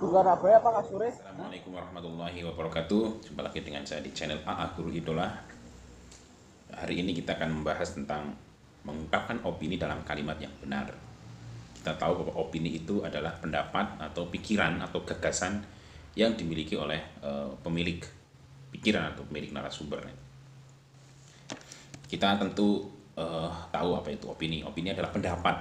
Assalamualaikum warahmatullahi wabarakatuh. Jumpa lagi dengan saya di channel AA Guru Idola. Hari ini kita akan membahas tentang mengungkapkan opini dalam kalimat yang benar. Kita tahu bahwa opini itu adalah pendapat atau pikiran atau gagasan yang dimiliki oleh pemilik pikiran atau pemilik narasumber. Kita tentu tahu apa itu opini. Opini adalah pendapat.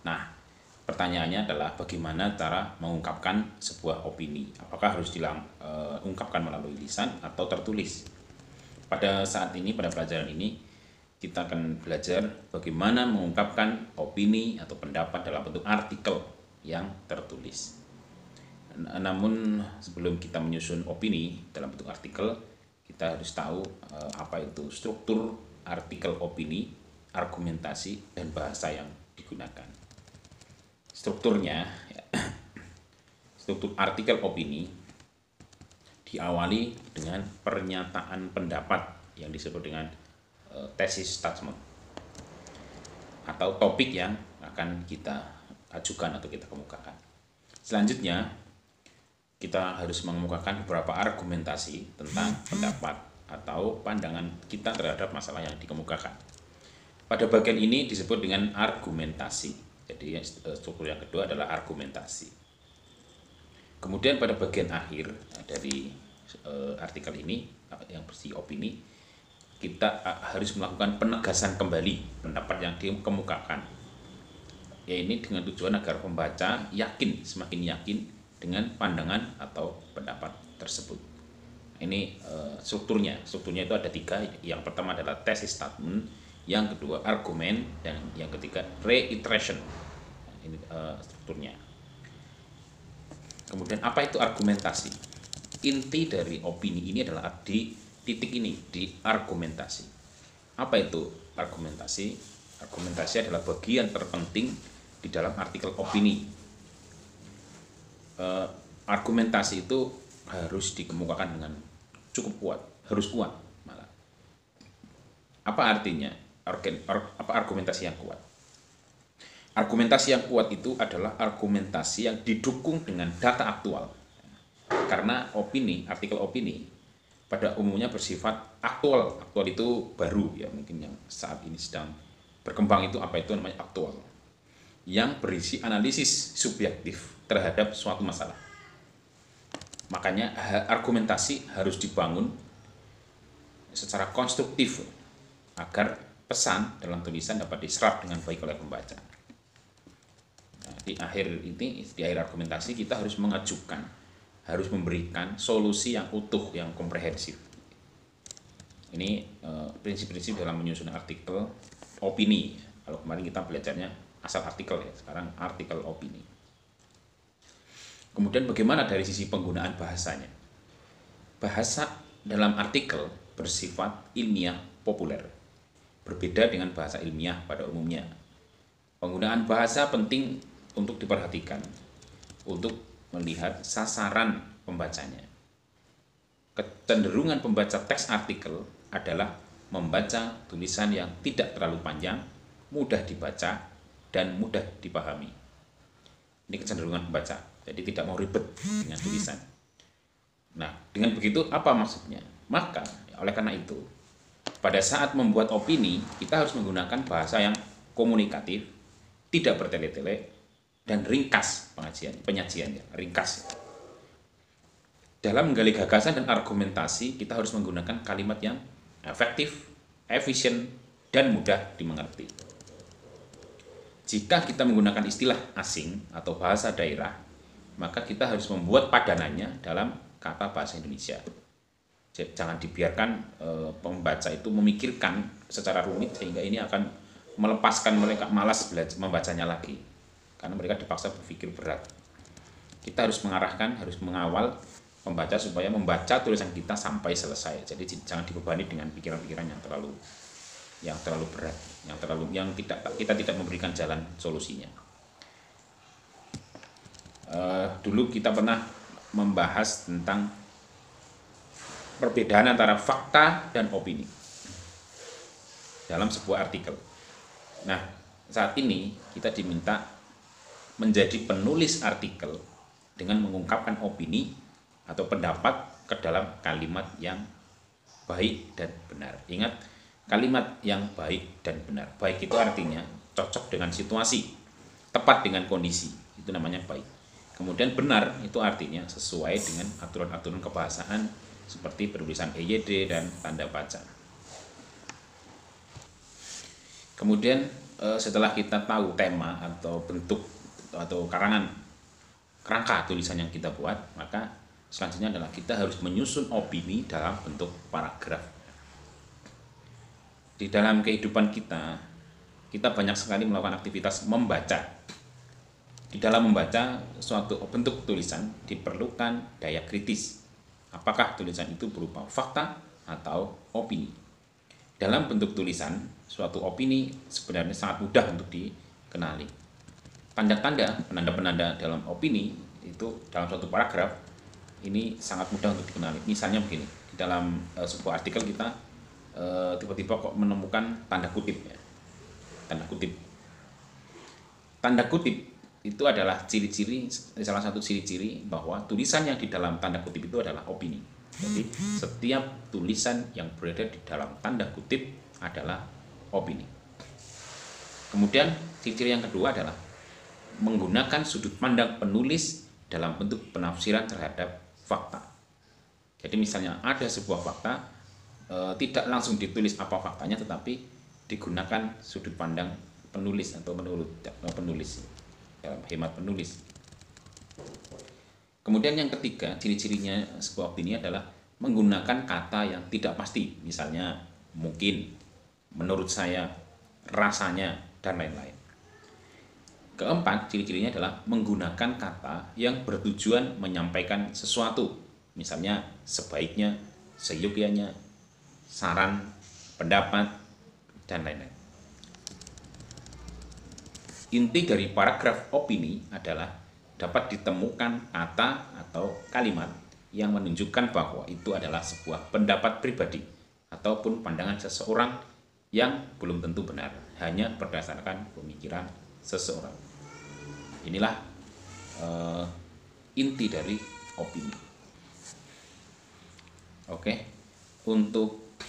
Nah, pertanyaannya adalah bagaimana cara mengungkapkan sebuah opini. Apakah harus diungkapkan melalui lisan atau tertulis? Pada saat ini, pada pelajaran ini, kita akan belajar bagaimana mengungkapkan opini atau pendapat dalam bentuk artikel yang tertulis. Namun sebelum kita menyusun opini dalam bentuk artikel, kita harus tahu apa itu struktur artikel opini, argumentasi, dan bahasa yang digunakan. Strukturnya, struktur artikel opini diawali dengan pernyataan pendapat yang disebut dengan thesis statement atau topik yang akan kita ajukan atau kita kemukakan. Selanjutnya, kita harus mengemukakan beberapa argumentasi tentang pendapat atau pandangan kita terhadap masalah yang dikemukakan. Pada bagian ini disebut dengan argumentasi. Jadi struktur yang kedua adalah argumentasi. Kemudian pada bagian akhir dari artikel ini yang bersih opini, kita harus melakukan penegasan kembali pendapat yang dikemukakan. Ya, ini dengan tujuan agar pembaca yakin, semakin yakin dengan pandangan atau pendapat tersebut. Ini strukturnya. Strukturnya itu ada 3. Yang pertama adalah thesis statement, yang kedua argumen, dan yang ketiga reiteration. Ini strukturnya. Kemudian apa itu argumentasi? Inti dari opini ini adalah di titik ini, di argumentasi. Apa itu argumentasi? Argumentasi adalah bagian terpenting di dalam artikel opini. Argumentasi itu harus dikemukakan dengan cukup kuat, harus kuat malah. Apa artinya? Apa argumentasi yang kuat? Argumentasi yang kuat itu adalah argumentasi yang didukung dengan data aktual. Karena opini, artikel opini pada umumnya bersifat aktual. Aktual itu baru, ya, mungkin yang saat ini sedang berkembang itu apa itu namanya aktual. Yang berisi analisis subjektif terhadap suatu masalah. Makanya argumentasi harus dibangun secara konstruktif agar pesan dalam tulisan dapat diserap dengan baik oleh pembaca. Nah, di akhir argumentasi kita harus mengajukan, harus memberikan solusi yang utuh, yang komprehensif. Ini prinsip-prinsip dalam menyusun artikel opini. Kalau kemarin kita belajarnya asal artikel, ya, sekarang artikel opini. Kemudian bagaimana dari sisi penggunaan bahasanya? Bahasa dalam artikel bersifat ilmiah populer. Berbeda dengan bahasa ilmiah pada umumnya. Penggunaan bahasa penting untuk diperhatikan, untuk melihat sasaran pembacanya. Kecenderungan pembaca teks artikel adalah membaca tulisan yang tidak terlalu panjang, mudah dibaca, dan mudah dipahami. Ini kecenderungan pembaca, jadi tidak mau ribet dengan tulisan. Nah, dengan begitu apa maksudnya? Maka, oleh karena itu, pada saat membuat opini, kita harus menggunakan bahasa yang komunikatif, tidak bertele-tele, dan ringkas penyajiannya, ringkas. Dalam menggali gagasan dan argumentasi, kita harus menggunakan kalimat yang efektif, efisien, dan mudah dimengerti. Jika kita menggunakan istilah asing atau bahasa daerah, maka kita harus membuat padanannya dalam kata bahasa Indonesia. Jangan dibiarkan pembaca itu memikirkan secara rumit sehingga ini akan melepaskan mereka malas membacanya lagi karena mereka dipaksa berpikir berat. Kita harus mengarahkan, harus mengawal pembaca supaya membaca tulisan kita sampai selesai. Jadi jangan dibebani dengan pikiran-pikiran yang terlalu berat, yang kita tidak memberikan jalan solusinya. Dulu kita pernah membahas tentang perbedaan antara fakta dan opini dalam sebuah artikel. Nah, saat ini kita diminta menjadi penulis artikel dengan mengungkapkan opini atau pendapat ke dalam kalimat yang baik dan benar. Ingat, kalimat yang baik dan benar. Baik itu artinya cocok dengan situasi, tepat dengan kondisi, itu namanya baik. Kemudian benar itu artinya sesuai dengan aturan-aturan kebahasaan seperti penulisan EYD dan tanda baca. Kemudian setelah kita tahu tema atau bentuk atau kerangka tulisan yang kita buat, maka selanjutnya adalah kita harus menyusun opini dalam bentuk paragraf. Di dalam kehidupan kita banyak sekali melakukan aktivitas membaca. Di dalam membaca suatu bentuk tulisan diperlukan daya kritis. Apakah tulisan itu berupa fakta atau opini? Dalam bentuk tulisan, suatu opini sebenarnya sangat mudah untuk dikenali. Penanda-penanda dalam opini itu dalam suatu paragraf ini sangat mudah untuk dikenali. Misalnya begini, di dalam sebuah artikel kita tiba-tiba kok menemukan tanda kutip ya. Tanda kutip itu adalah salah satu ciri-ciri bahwa tulisan yang di dalam tanda kutip itu adalah opini. Jadi setiap tulisan yang berada di dalam tanda kutip adalah opini. Kemudian ciri yang kedua adalah menggunakan sudut pandang penulis dalam bentuk penafsiran terhadap fakta. Jadi misalnya ada sebuah fakta, tidak langsung ditulis apa faktanya, tetapi digunakan sudut pandang penulis atau penulis dalam hemat penulis. Kemudian yang ketiga, ciri-cirinya sebuah opini adalah menggunakan kata yang tidak pasti, misalnya mungkin, menurut saya, rasanya, dan lain-lain. Keempat, ciri-cirinya adalah menggunakan kata yang bertujuan menyampaikan sesuatu, misalnya sebaiknya, seyogyanya, saran, pendapat, dan lain-lain. Inti dari paragraf opini adalah dapat ditemukan kata atau kalimat yang menunjukkan bahwa itu adalah sebuah pendapat pribadi ataupun pandangan seseorang yang belum tentu benar, hanya berdasarkan pemikiran seseorang. Inilah inti dari opini. Oke, untuk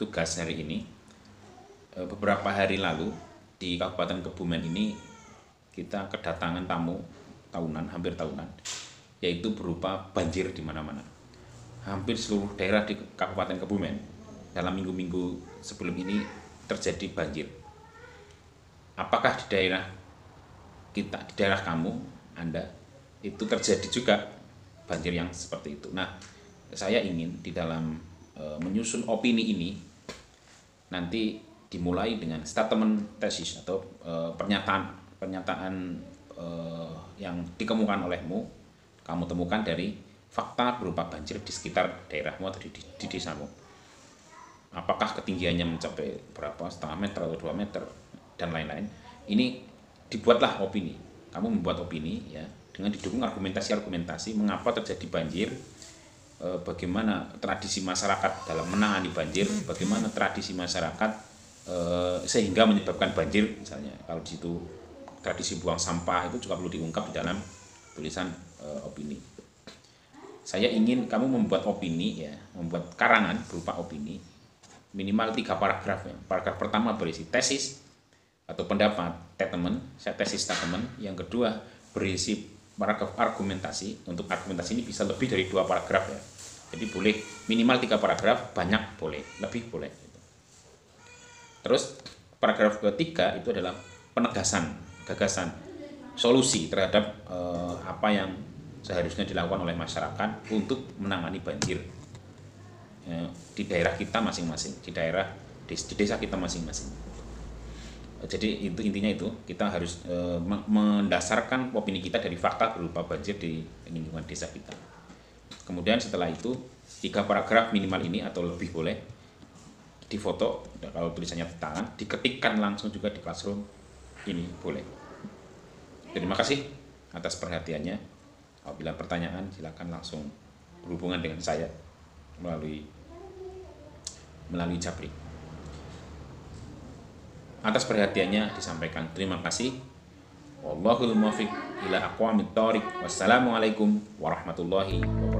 tugas hari ini, beberapa hari lalu di Kabupaten Kebumen ini kita kedatangan tamu hampir tahunan, yaitu berupa banjir di mana-mana. Hampir seluruh daerah di Kabupaten Kebumen dalam minggu-minggu sebelum ini terjadi banjir. Apakah di daerah kita, di daerah kamu, Anda, itu terjadi juga banjir yang seperti itu? Nah, saya ingin di dalam menyusun opini ini nanti dimulai dengan statement tesis atau pernyataan yang dikemukakan olehmu, kamu temukan dari fakta berupa banjir di sekitar daerahmu atau di desamu. Apakah ketinggiannya mencapai berapa, setengah meter atau 2 meter, dan lain-lain. Ini dibuatlah opini. Kamu membuat opini ya dengan didukung argumentasi mengapa terjadi banjir, bagaimana tradisi masyarakat dalam menangani banjir, bagaimana tradisi masyarakat sehingga menyebabkan banjir, misalnya kalau di situ tradisi buang sampah itu juga perlu diungkap di dalam tulisan opini. Saya ingin kamu membuat opini ya, membuat karangan berupa opini minimal 3 paragraf ya. Paragraf pertama berisi tesis atau pendapat tesis statement. Yang kedua berisi paragraf argumentasi. Untuk argumentasi ini bisa lebih dari 2 paragraf ya. Jadi boleh minimal 3 paragraf, banyak boleh, lebih boleh. Terus paragraf ketiga itu adalah penegasan gagasan solusi terhadap apa yang seharusnya dilakukan oleh masyarakat untuk menangani banjir di daerah kita masing-masing, di desa kita masing-masing. Jadi itu intinya itu kita harus mendasarkan opini kita dari fakta berupa banjir di lingkungan desa kita. Kemudian setelah itu 3 paragraf minimal ini atau lebih boleh difoto, kalau tulisannya tangan diketikkan langsung juga di classroom ini boleh. Terima kasih atas perhatiannya. Apabila pertanyaan silakan langsung berhubungan dengan saya melalui Japri. Atas perhatiannya disampaikan terima kasih. Wallahul muwaffiq ila aqwamit thoriq. Wassalamualaikum warahmatullahi wabarakatuh.